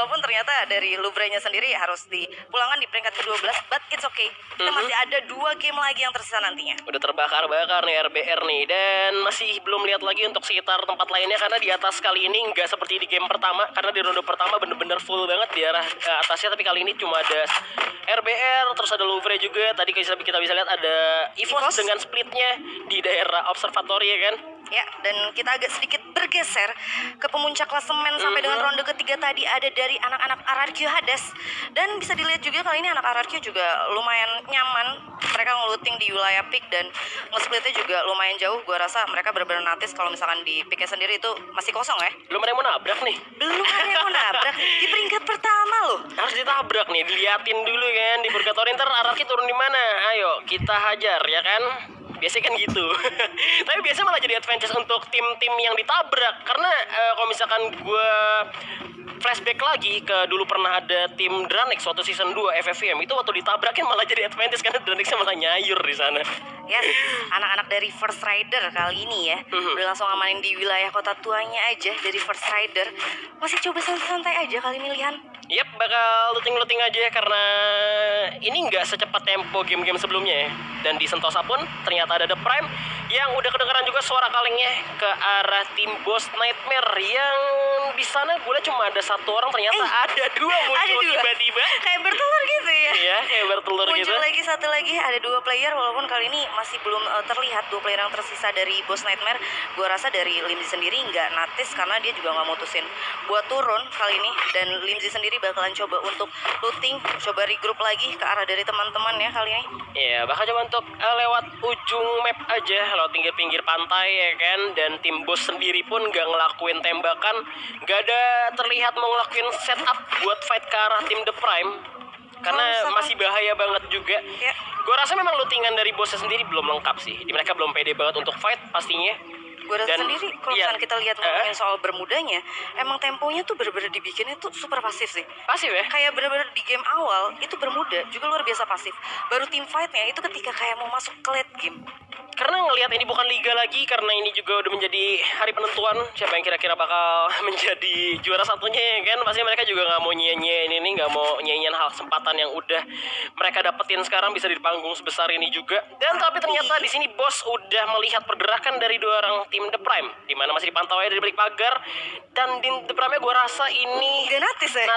Walaupun ternyata dari Louvre-nya sendiri harus dipulangkan di peringkat ke-12, but it's okay. Kita masih ada 2 game lagi yang tersisa nantinya. Udah terbakar-bakar nih RBR nih. Dan masih belum lihat lagi untuk sekitar tempat lainnya, karena di atas kali ini nggak seperti di game pertama. Karena di ronde pertama bener-bener full banget di arah atasnya. Tapi kali ini cuma ada RBR, terus ada Louvre juga. Tadi kita bisa lihat ada EVOS dengan splitnya di daerah observatory ya kan. Ya, dan kita agak sedikit bergeser ke pemuncak klasemen sampai dengan ronde ketiga tadi ada dari anak-anak RRQ Hades. Dan bisa dilihat juga kali ini anak RRQ juga lumayan nyaman. Mereka ngeluting di wilayah pick dan nge-splitnya juga lumayan jauh. Gua rasa mereka benar-benar natis kalau misalkan di picknya sendiri itu masih kosong ya. Belum ada yang mau nabrak nih. Belum ada yang mau nabrak di peringkat pertama loh. Harus ditabrak nih, diliatin dulu kan di Purgatory. Ntar RRQ turun di mana? Ayo kita hajar ya kan. Biasanya kan gitu. Tapi biasanya malah jadi advantage untuk tim-tim yang ditabrak. Karena kalau misalkan gue flashback lagi ke dulu pernah ada tim Dranex waktu season 2 FFVM, itu waktu ditabrakin malah jadi advantage karena Dranexnya malah nyayur di sana. Yes, anak-anak dari First Rider kali ini ya udah langsung ngamanin di wilayah kota tuanya aja dari First Rider. Masih coba santai-santai aja kali ini Lihan. Yep, bakal looting-looting aja karena ini nggak secepat tempo game-game sebelumnya ya. Dan di Sentosa pun ternyata ada The Prime yang udah kedengeran juga suara kalengnya ke arah tim Boss Nightmare, yang di sana gue liat cuma ada satu orang, ternyata ada dua muncul tiba-tiba. Kayak bertelur gitu ya. Iya, kayak bertelur gitu. Muncul lagi satu lagi, ada 2 player walaupun kali ini masih belum terlihat 2 player yang tersisa dari Boss Nightmare. Gue rasa dari Limzy sendiri nggak natis karena dia juga nggak mutusin buat turun kali ini, dan Limzy sendiri bakalan coba untuk looting, coba regroup lagi ke arah dari teman-teman ya kali ini. Iya, bakal coba untuk lewat ujung map aja, lewat pinggir-pinggir pantai ya kan. Dan tim Boss sendiri pun nggak ngelakuin tembakan, nggak ada terlihat mau ngelakuin setup buat fight ke arah tim The Prime. Karena masih bahaya banget juga. Ya. Gue rasa memang lootingan dari Bossnya sendiri belum lengkap sih. Mereka belum pede banget untuk fight pastinya. Gue rasa sendiri kalau misalkan kita lihat ngomongin soal bermudanya, emang temponya tuh bener-bener dibikinnya tuh super pasif sih. Pasif ya? Kayak bener-bener di game awal itu bermuda juga luar biasa pasif. Baru tim fightnya itu ketika kayak mau masuk ke late game. Karena ngelihat ini bukan liga lagi, karena ini juga udah menjadi hari penentuan siapa yang kira-kira bakal menjadi juara satunya ya kan. Pasti mereka juga nggak mau nyanyiin ini, nggak mau nyanyiin hal kesempatan yang udah mereka dapetin sekarang bisa di panggung sebesar ini juga. Dan tapi ternyata di sini Boss udah melihat pergerakan dari 2 orang tim The Prime, di mana masih dipantau aja dari balik pagar. Dan di The Prime-nya gue rasa ini Gak natis ya?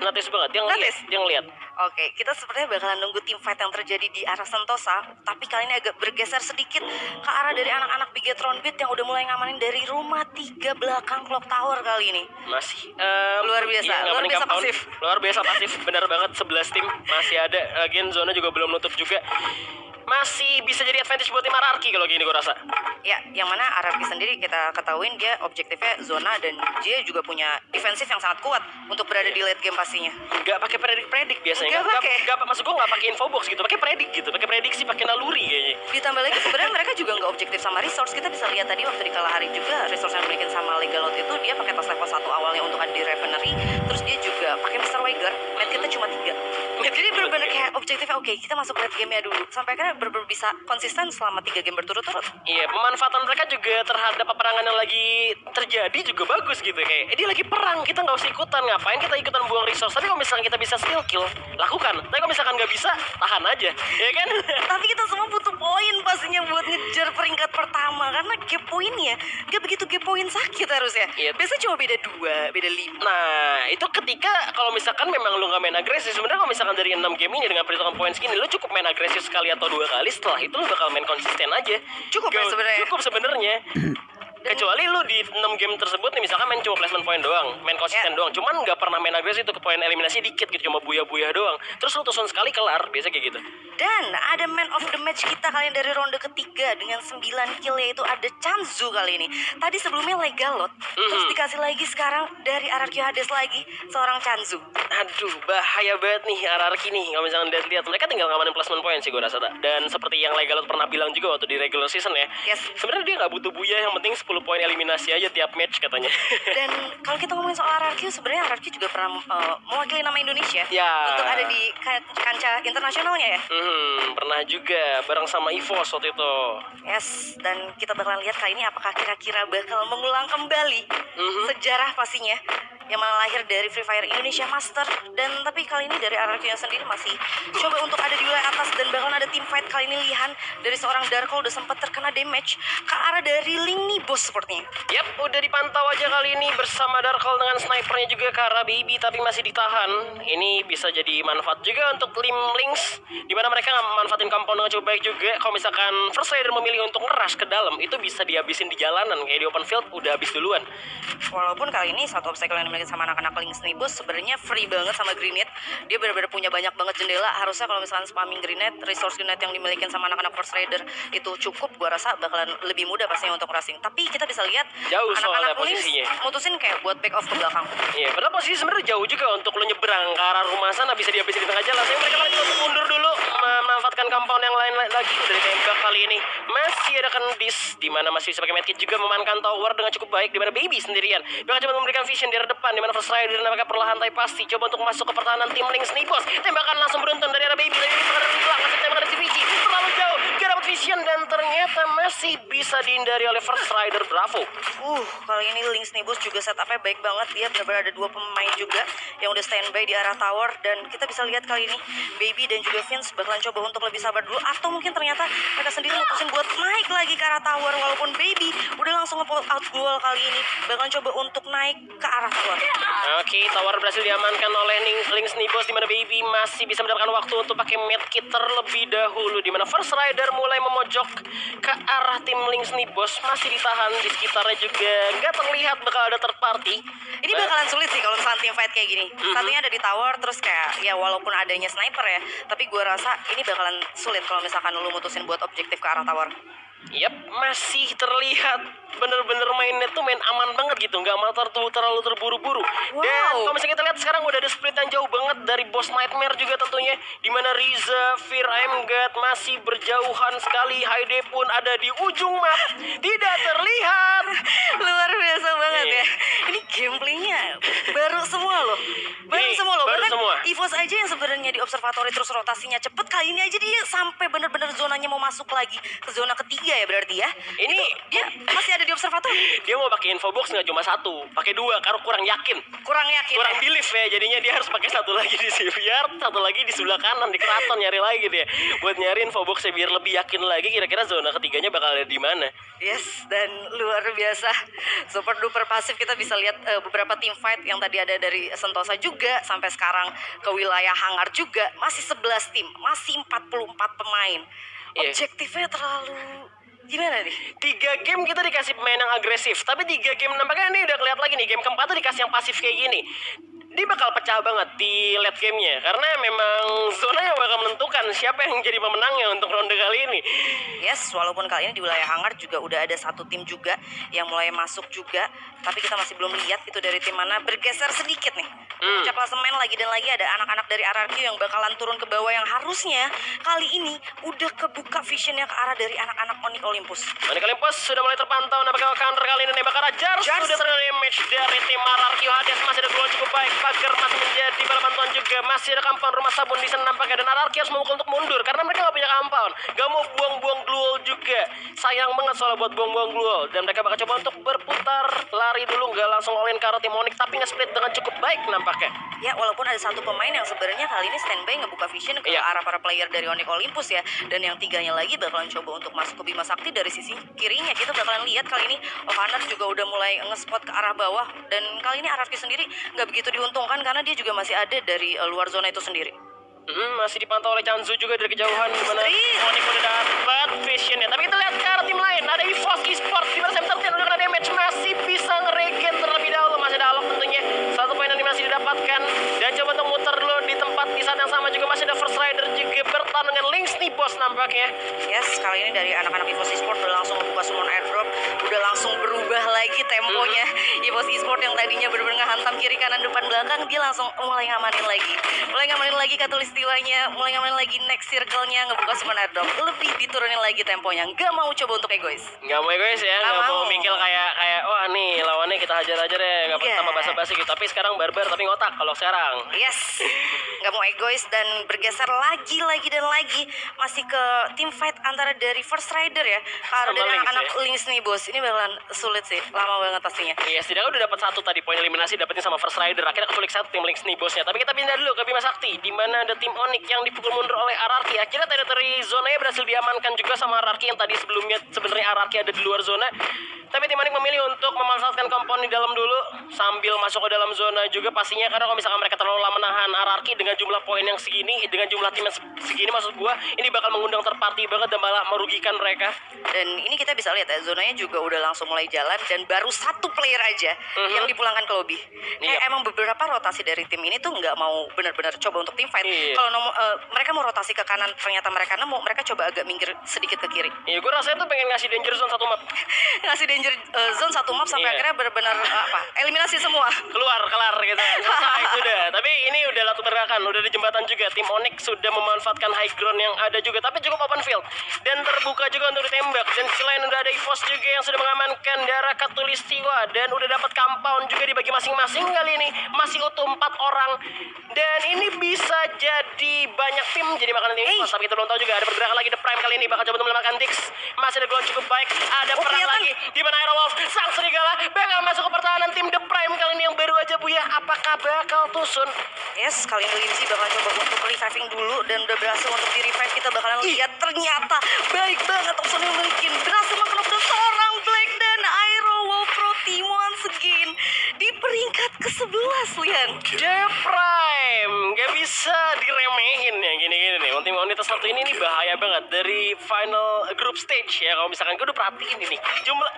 Natis banget. Dia ngeliat. Oke, kita sepertinya bakalan nunggu tim fight yang terjadi di arah Sentosa. Tapi kali ini agak bergeser sedikit ke arah dari anak-anak Bigetron Beat yang udah mulai ngamanin dari rumah 3 belakang Clock Tower kali ini. Masih luar biasa, luar biasa pasif. Luar biasa pasif, benar banget. 11 tim masih ada. Lagian zona juga belum nutup juga. Masih bisa jadi advantage buat tim RRQ kalau gini gue rasa. Ya, yang mana RRQ sendiri kita ketahuin dia objektifnya zona dan dia juga punya defensif yang sangat kuat untuk berada di late game pastinya. Gak pakai predik biasanya. Gak maksud gue gak pakai info box gitu, pakai predik gitu, pakai prediksi, pakai naluri kayaknya. Ditambah lagi sebenarnya mereka juga nggak objektif sama resource. Kita bisa lihat tadi waktu di Kalahari juga resource yang dimiliki sama Legalot itu dia pakai tas level 1 awalnya untuk ada di Refinery, terus dia juga pakai Mr. Weiger, med kita cuma 3. Jadi bener-bener kayak objektifnya oke, kita masuk late game-nya dulu. Sampai akhirnya bener-bener bisa konsisten selama 3 game berturut-turut. Iya, pemanfaatan mereka juga terhadap peperangan yang lagi terjadi juga bagus gitu. Kayak dia lagi perang, kita nggak usah ikutan. Ngapain kita ikutan buang resource? Tapi kalau misalkan kita bisa steal kill, lakukan. Tapi kalau misalkan nggak bisa, tahan aja, ya kan? Tapi kita semua butuh poin pastinya buat ngejar peringkat pertama, karena gap poinnya nggak begitu gap poin sakit harusnya. Iya. Biasanya cuma beda 2, beda 5. Nah, itu ketika kalau misalkan memang lu nggak main agresif. Sebenarnya kalau misalkan dari 6 game ini dengan perhitungan poin segini, lu cukup main agresif sekali atau 2 kali. Setelah itu lu bakal main konsisten aja. Cukup ya sebenarnya. Cukup sebenarnya. Kecuali lu di 6 game tersebut nih misalkan main cuma placement point doang, main konsisten doang, cuman nggak pernah main agresif itu ke poin eliminasi dikit gitu, cuma buya-buya doang. Terus lu tusun sekali kelar, biasa kayak gitu. Dan ada man of the match kita kali ini dari ronde ketiga dengan 9 kill, yaitu ada Chanzu kali ini. Tadi sebelumnya Legalot, terus dikasih lagi sekarang dari RRQ Hades lagi seorang Chanzu. Aduh, bahaya banget nih RRQ nih. Kalau misalnya lihat-lihat, mereka tinggal ngamanin placement point sih gue rasa. Tak. Dan seperti yang Legalot pernah bilang juga waktu di regular season ya. Yes. Sebenarnya dia nggak butuh buya, yang penting 10 poin eliminasi aja tiap match katanya. Dan kalau kita ngomongin soal RRQ, sebenarnya RRQ juga pernah mewakili nama Indonesia Ya. untuk ada di kancah internasionalnya ya. Pernah juga bareng sama EVOS waktu itu. Yes, dan kita bakalan lihat kali ini apakah kira-kira bakal mengulang kembali sejarah pastinya yang mana lahir dari Free Fire Indonesia Master. Dan tapi kali ini dari RRQ yang sendiri masih coba untuk ada di wilayah atas dan bakalan ada team fight kali ini. Lihan dari seorang Darko udah sempat terkena damage ke arah dari Link nih bos sepertinya. Yap, udah dipantau aja kali ini bersama Darkol dengan snipernya juga ke arah Baby, tapi masih ditahan. Ini bisa jadi manfaat juga untuk Links, dimana mereka manfaatin compound dengan cukup baik juga. Kalau misalkan First Rider memilih untuk ngerush ke dalam, itu bisa dihabisin di jalanan. Kayak di open field udah habis duluan. Walaupun kali ini satu obstacle yang dimiliki sama anak-anak Links nih bos sebenarnya free banget sama grenade. Dia benar-benar punya banyak banget jendela. Harusnya kalau misalkan spamming grenade, resource grenade yang dimiliki sama anak-anak First Rider itu cukup, gua rasa bakalan lebih mudah pastinya untuk rushing. Tapi kita bisa lihat Jauh soalnya anak-anak Links posisinya. mutusin kayak buat back off ke belakang. Iya, padahal posisi sebenarnya jauh juga untuk lo nyebrang ke arah rumah sana, bisa dihabisin di tengah jalan. Tapi mereka lagi untuk mundur dulu, memanfaatkan compound yang lain lagi. Dari tembak kali ini masih ada Kendis, di mana masih bisa pakai medkit juga, memankan tower dengan cukup baik. Di mana Baby sendirian bakal coba memberikan vision di arah depan, di mana First Rider nampaknya perlahan tapi pasti coba untuk masuk ke pertahanan tim Links nih bos. Tembakan langsung beruntun dari arah Baby, tapi ini mengarah di belakang, ngasih tembakan dari CVG terlalu jauh, gak dapat vision dan ternyata masih bisa dihindari oleh First Rider. Bravo. Kali ini Links nih bos juga setupnya baik banget. Dia benar-benar ada dua pemain juga yang udah standby di arah tower. Dan kita bisa lihat kali ini Baby dan juga Vince bakalan coba untuk lebih sabar dulu, atau mungkin ternyata mereka sendiri mutusin buat naik lagi ke arah tower. Walaupun Baby udah langsung nge-pull out goal kali ini, bakalan coba untuk naik ke arah tower. Oke, tower berhasil diamankan oleh Links nih bos, di mana Baby masih bisa mendapatkan waktu untuk pakai medkit terlebih dahulu, di mana First Rider mulai memojok ke arah tim Links nih bos. Masih ditahan di sekitarnya juga, nggak terlihat bakal ada third party. Ini bakalan sulit sih kalau misalnya team fight kayak gini. Satunya ada di tower, terus kayak ya walaupun adanya sniper ya, tapi gua rasa ini bakalan sulit kalau misalkan lu mutusin buat objektif ke arah tower. Yap, masih terlihat bener-bener mainnya tuh main aman banget gitu, nggak mau terlalu terburu-buru. Wow. Dan kalau misalnya kita lihat sekarang udah ada split yang jauh banget dari Boss Nightmare juga tentunya, dimana Riza, Fear, Aimgat masih berjauhan sekali. Haide pun ada di ujung map, tidak terlihat. Luar biasa banget ya. Ini gameplaynya baru semua loh. Baru semua loh. Baru Bahkan semua. EVOS aja yang sebenarnya di observatory terus rotasinya cepet, kali ini aja dia sampai bener-bener zonanya mau masuk lagi ke zona ketiga ya berarti ya. Ini Dia masih ada di observatory. dia mau pakai info box nggak cuma satu, pakai dua, karena kurang yakin. Kurang yakin. Kurang ya? belief ya, jadinya dia harus pakai satu lagi di CVR, satu lagi di sebelah kanan di keraton, nyari lagi gitu ya, buat nyari info boxnya biar lebih yakin lagi kira-kira zona ketiganya bakal ada di mana. Yes, dan luar biasa super duper pasif. Kita bisa lihat beberapa team fight yang tadi ada dari Sentosa juga sampai sekarang ke wilayah Hangar juga masih 11 tim, masih 44 pemain. Iya. Objektifnya terlalu gimana nih? 3 game kita dikasih pemain yang agresif, tapi 3 game nampaknya ini udah kelihatan lagi nih, game keempat tuh dikasih yang pasif kayak gini. Dia bakal pecah banget di late gamenya, karena memang zona yang bakal menentukan siapa yang jadi pemenangnya untuk ronde kali ini. Yes, walaupun kali ini di wilayah Hangar juga udah ada satu tim juga yang mulai masuk juga, tapi kita masih belum lihat itu dari tim mana. Bergeser sedikit nih. Puncak klasemen lagi dan lagi ada anak-anak dari RRQ yang bakalan turun ke bawah, yang harusnya kali ini udah kebuka visionnya ke arah dari anak-anak Onyx Olympus. Onyx Olympus sudah mulai terpantau, nampaknya counter kali ini nembak arah Jars sudah terkena damage dari tim RRQ. Hades masih ada gol cukup baik, Pagar masih menjadi bala bantuan juga, masih ada compound rumah sabun di sana nampaknya, dan RRQ harus memukul untuk mundur karena mereka gak punya compound, gak mau buang-buang glue juga, sayang banget soalnya buat buang-buang glue, dan mereka bakal coba untuk berputar lari dulu, gak langsung all in ke arah tim Onyx, tapi nge-split dengan cukup baik nampaknya. Ya, walaupun ada satu pemain yang sebenarnya kali ini standby ngebuka vision ke arah para player dari Onyx Olympus ya, dan yang tiganya lagi bakalan coba untuk masuk ke Bima Sakti dari sisi kirinya. Kita bakalan lihat kali ini Ohanar juga udah mulai nge-spot ke arah bawah, dan kali ini RRQ sendiri nggak begitu diuntungkan karena dia juga masih ada dari luar zona itu sendiri. Masih dipantau oleh Chanzu juga dari kejauhan, dimana Onyx udah dapat visionnya, tapi kita lihat ke arah tim lain, ada EVOS Esports di mana Sam13 udah kena damage, masih bisa ngeregen terlebih dahulu, masih ada Alok tentunya, satu poin yang masih didapatkan, dan coba untuk muter dulu di tempat di saat yang sama juga masih ada First Rider juga bertahan dengan Links nih bos nampaknya. Yes, kali ini dari anak-anak EVOS Esports udah langsung membuka summon airdrop, udah langsung berubah lagi temponya. EVOS Esports yang tadinya bener-bener ngehantam kiri kiri kanan depan belakang, dia langsung mulai ngamanin lagi katulistiwanya, mulai ngamanin lagi next circle-nya, ngebuka summon airdrop, lebih diturunin lagi temponya, nggak mau coba untuk egois. Nggak mau egois ya, nggak mau mikir kayak wah nih lawannya kita hajar aja deh, nggak tambah basa-basi gitu. Tapi sekarang barbar tapi ngotak kalau sekarang. Yes, nggak mau egois dan bergeser lagi dan lagi, masih ke team fight antara dari First Rider ya, karena dari anak-anak Lynx nih bos, ini bakalan sulit sih, lama banget pastinya. Iya, setidaknya udah dapat satu tadi poin eliminasi dapetin sama First Rider. Akhirnya keculik satu tim Lynx nih bosnya. Tapi kita pindah dulu ke Bima Sakti, di mana ada tim Onyx yang dipukul mundur oleh Ararki. Akhirnya teritori zonanya berhasil diamankan juga sama Ararki yang tadi sebelumnya sebenarnya Ararki ada di luar zona. Tapi tim Onyx memilih untuk memanfaatkan kompon di dalam dulu sambil masuk ke dalam zona juga pastinya, karena kalau misalkan mereka terlalu lama menahan Ararki dengan jumlah poin yang segini, dengan jumlah tim yang segini maksud gua, ini bakal mengundang terparty banget dan malah merugikan mereka. Dan ini kita bisa lihat ya, zonanya juga udah langsung mulai jalan dan baru satu player aja yang dipulangkan ke lobby. Kayak emang beberapa rotasi dari tim ini tuh nggak mau benar-benar coba untuk tim fight. Kalau mereka mau rotasi ke kanan, ternyata mereka nemu, mereka coba agak minggir sedikit ke kiri. Iya, gue rasanya tuh pengen ngasih danger zone satu map. Ngasih danger zone satu map sampai akhirnya benar-benar eliminasi semua. Kelar gitu. Selesai sudah. Tapi ini udah laku tergerakan, udah di jembatan juga. Tim Onyx sudah memanfaatkan high ground yang ada juga, tapi cukup open field dan terbuka juga untuk ditembak. Dan selain udah ada EVOS juga yang sudah mengamankan darah Katulistiwa dan udah dapat compound juga dibagi masing-masing. Kali ini masih utuh 4 orang dan ini bisa jadi banyak tim jadi makanan tim EVOS. Tapi kita belum tahu juga ada pergerakan lagi. The Prime kali ini bakal coba melemahkan Dix. Masih ada gol cukup baik. Ada perang lagi di mana Aerowolf sang serigala bakal masuk ke pertahanan tim The Prime kali ini yang baru aja Buya. Apakah bakal tusun? Yes, kali ini Lindsay bakal coba untuk reviving dulu dan udah berhasil untuk di revive. Kita bakalan lihat ternyata baik banget opsinya, mungkin berhasil mengknop seorang Black dan Aerowolf Pro Team once again di peringkat ke-11 Lian. The Prime gak bisa diremehin ya gini-gini nih. Tim Onyx satu ini nih bahaya banget dari final group stage ya. Kalau misalkan gue udah perhatiin ini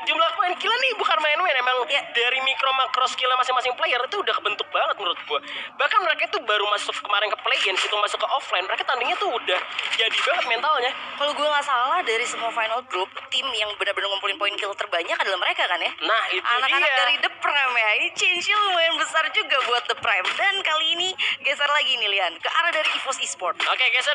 jumlah poin kill nih bukan main-main, emang dari mikro makro skill masing-masing player itu udah kebentuk banget menurut gue. Bahkan mereka itu baru masuk kemarin ke play-in, itu masuk ke offline, mereka tandingnya tuh udah jadi banget mentalnya. Kalau gue nggak salah dari semua final group, tim yang benar-benar ngumpulin poin kill terbanyak adalah mereka kan ya. Nah itu anak-anak dia. dari The Prime ya, ini change-nya lumayan besar juga buat The Prime. Dan kali ini geser lagi nih Lian, ke arah dari EVOS Esport. Oke, geser.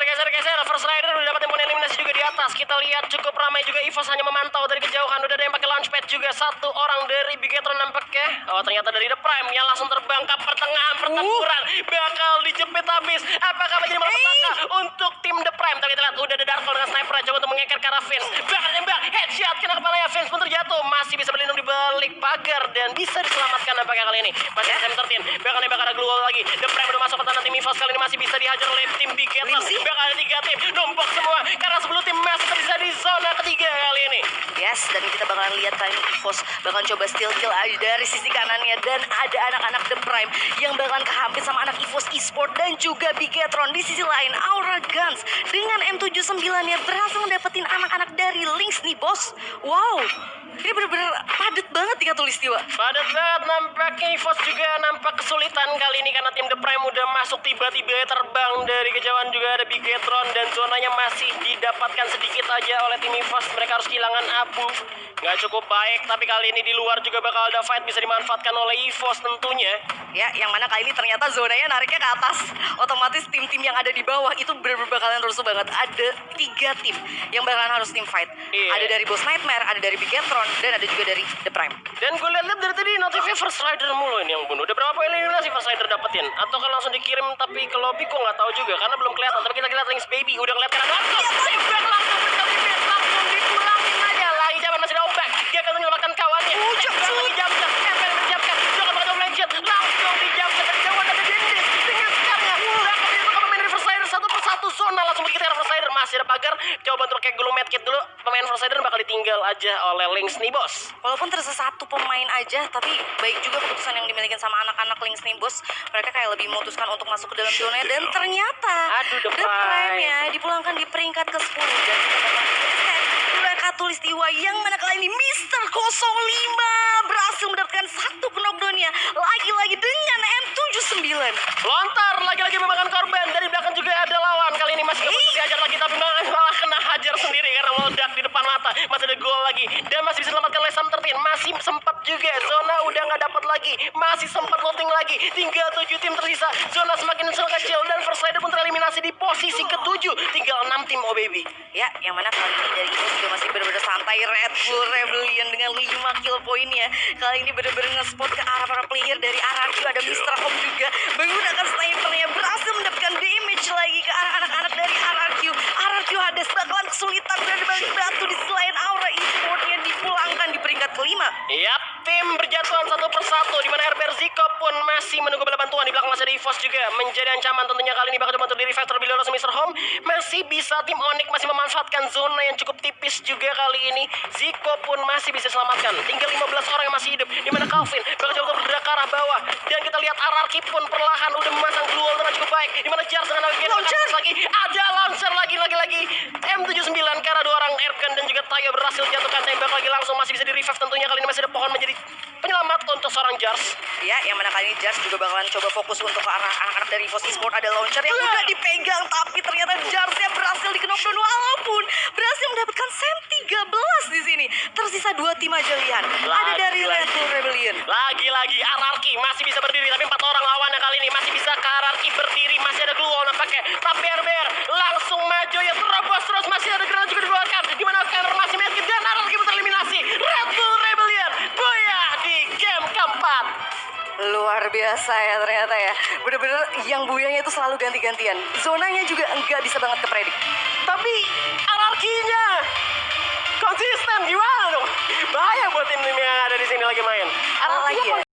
First Rider udah dapat poin eliminasi juga di atas. Kita lihat cukup ramai juga. EVOS hanya memantau dari kejauhan. Udah ada yang pakai launchpad juga. Satu orang dari Bigetron nampaknya. Oh, ternyata dari The Prime yang langsung terbang ke pertengahan pertempuran. Bakal dijepit habis. Apakah menjadi malapetaka untuk tim The Prime? Tapi kita lihat udah ada Darko dengan sniper coba untuk mengeker ke arah Vince. Bakal nembak headshot kena kepalanya. Vince pun terjatuh. Masih bisa berlindung di balik pagar dan bisa diselamatkan nampaknya kali ini. Masih SM13. Bakal nembak ke arah Glue Wall lagi. The Prime udah masuk ke tanah tim EVOS kali ini masih bisa dihajar oleh tim Bigetron. Bakal ada 3 tim numpuk semua karena 10 tim masih tersisa di zona ketiga kali ini. Yes, dan kita bakalan lihat kali ini EVOS bakalan coba steal kill aja dari sisi kanannya, dan ada anak-anak The Prime yang bakalan kehampir sama anak EVOS Esport dan juga Bigetron. Di sisi lain Aura Guns dengan M79-nya berhasil mendapetin anak-anak dari Lynx nih bos. Wow, ini bener-bener padat banget di Katulistiwa. Padat banget nampaknya. EVOS juga nampak kesulitan kali ini karena tim The Prime udah masuk tiba-tiba terbang dari kejauhan juga ada Bigetron dan zonanya masih didapatkan sedikit aja oleh tim EVOS. Mereka harus kehilangan abu. Nggak cukup baik, tapi kali ini di luar juga bakal ada fight bisa dimanfaatkan oleh EVOS tentunya. Ya, yang mana kali ini ternyata zonanya nariknya ke atas. Otomatis tim-tim yang ada di bawah itu bener-bener bakalan rusuh banget. Ada 3 tim yang bakalan harus tim fight. Ada dari Boss Nightmare, ada dari Bigetron, dan ada juga dari The Prime. Dan gue lihat dari tadi notifnya First Rider mulu ini yang bunuh. Udah berapa poin eliminasi First Rider dapetin? Atau kan langsung dikirim tapi ke lobby kok nggak tahu juga karena belum kelihatan. Tapi kita lihat Lynx Baby udah kelihatan langsung. Tembak langsung berkali-kali langsung dipulangin aja. Lagi zaman masih ada ombak. Dia akan menyelamatkan kawannya. Lagi jam-jam. Kembali berjam-jam. Jangan pakai double shot. Langsung dijam-jam dari jauh ada Dendis. Dengan sekarangnya. Belakang itu pemain dari First Rider satu persatu zona langsung begitu ya First Rider. Masih ada pagar. Coba bantu pakai gulung medkit dulu. Pemain First Rider bakal ditinggal aja oleh Lynx nih bos. Walaupun tersisa 1 pemain aja, tapi baik juga keputusan yang dimiliki sama anak-anak Lynx nih bos. Mereka kayak lebih memutuskan untuk masuk ke dalam zona dan ternyata The Prime ya dipulangkan di peringkat ke-10 dan kita bakal lihat Katulistiwa yang mana kali ini Mr. 05 berhasil mendapatkan 1 knockdown-nya lagi-lagi dengan M79. Lontar lagi-lagi memakan korban. Dari belakang juga ada lawan. Kali ini masih kebetulan dihajar lagi tapi malah kena hajar sendiri karena meledak di depan mata. Masih ada gol lagi dan masih bisa diselamatkan oleh Sam 13. lain masih sempat juga. Zona udah nggak dapat lagi, masih sempat looting lagi. Tinggal 7 tim tersisa. Zona semakin kecil dan First Rider pun tereliminasi di posisi ke-7. Tinggal 6 tim, oh baby. Ya, yang mana kali ini dari Evo juga masih benar-benar santai. Red Bull Rebellion dengan 5 kill poinnya. Kali ini benar-benar nge-spot ke arah para player dari RRQ. Ada Mr. Home juga menggunakan snipernya, berhasil mendapatkan damage lagi ke arah anak-anak dari RRQ. RRQ Hades bakalan kesulitan berada balik batu di selain Aura Esports yang dipulangkan di peringkat kelima. Yap, tim berjatuhan satu persatu di mana Herbert Zico pun masih menunggu bala bantuan. Di belakang masih ada EVOS juga menjadi ancaman tentunya. Kali ini bakal coba untuk di revive terlebih dahulu Mr. Home. Masih bisa tim Onyx masih memanfaatkan zona yang cukup tipis juga kali ini. Zico pun masih bisa selamatkan. Tinggal 15 orang yang masih hidup. Di mana Calvin bakal coba untuk bergerak ke arah bawah. Dan kita lihat RRQ pun perlahan udah memasang glue wall dengan cukup baik. Di mana Jars dengan launcher lagi. Ada launcher lagi. M79 karena 2 orang airgun dan juga Tayo berhasil jatuhkan, tembak lagi langsung, masih bisa di revive tentunya. Kali ini masih ada pohon menjadi penyelamat untuk seorang Jars. Ya, yang mana kali ini Jars juga bakalan coba fokus untuk ke arah anak-anak dari EVOS Esports. Ada launcher yang udah dipegang, tapi ternyata Jarsnya berhasil di-knockdown walaupun berhasil mendapatkan SAM 13 di sini. Tersisa 2 tim aja, Lihan. Ada dari Red Bull Rebellion. Lagi-lagi RRQ masih bisa berdiri, tapi 4 orang lawannya kali ini masih bisa ke RRQ berdiri. Masih ada glue wall nampaknya, tapi RBR langsung maju ya, terobos terus. Masih ada granat juga dikeluarkan, dimana Kenner masih medkit dan RRQ pun tereliminasi. Red Bull Rebellion goyah di game keempat. Luar biasa ya ternyata ya. Bener-bener yang buyanya itu selalu ganti-gantian. Zonanya juga enggak bisa banget kepredik. Tapi